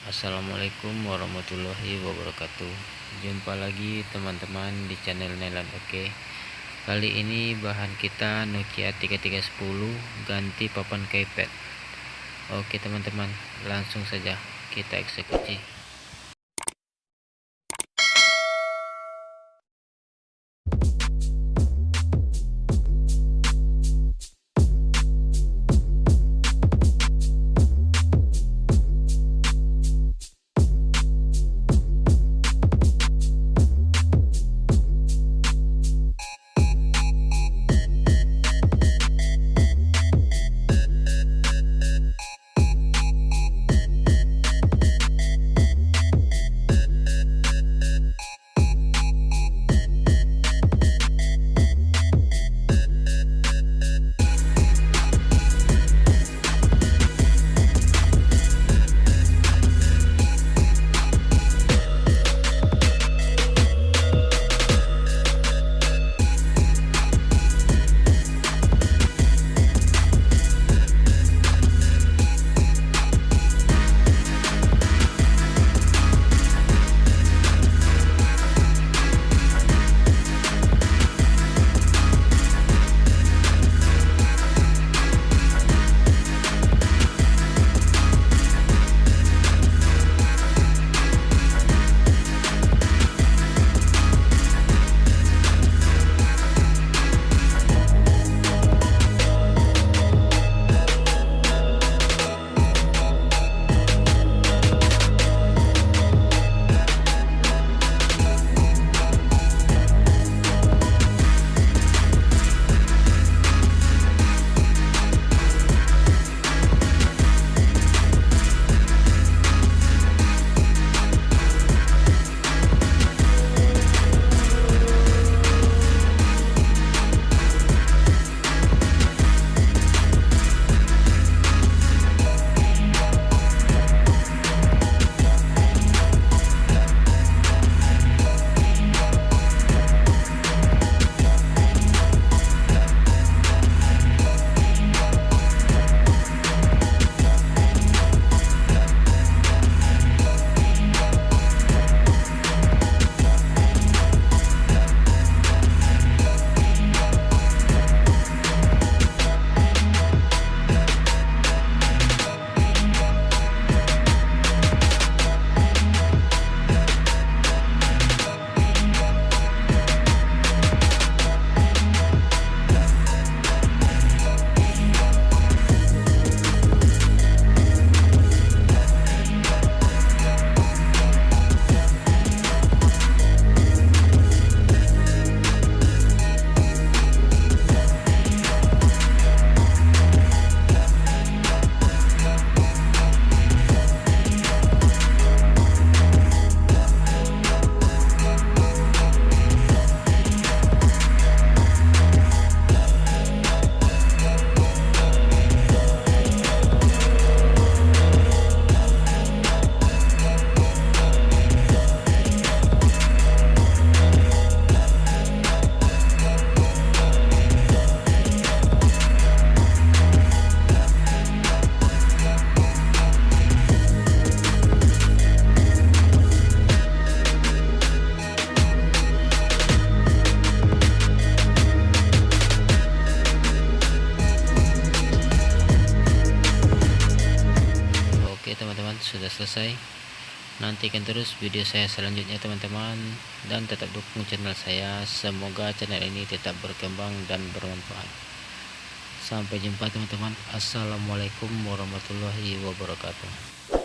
Assalamualaikum warahmatullahi wabarakatuh. Jumpa lagi teman-teman di channel Nelan Oke. Kali ini bahan kita Nokia 3310 ganti papan keypad. Oke teman-teman, langsung saja kita eksekusi. Teman-teman, sudah selesai. Nantikan terus video saya selanjutnya teman-teman, dan tetap dukung channel saya. Semoga channel ini tetap berkembang dan bermanfaat. Sampai jumpa teman-teman. Assalamualaikum warahmatullahi wabarakatuh.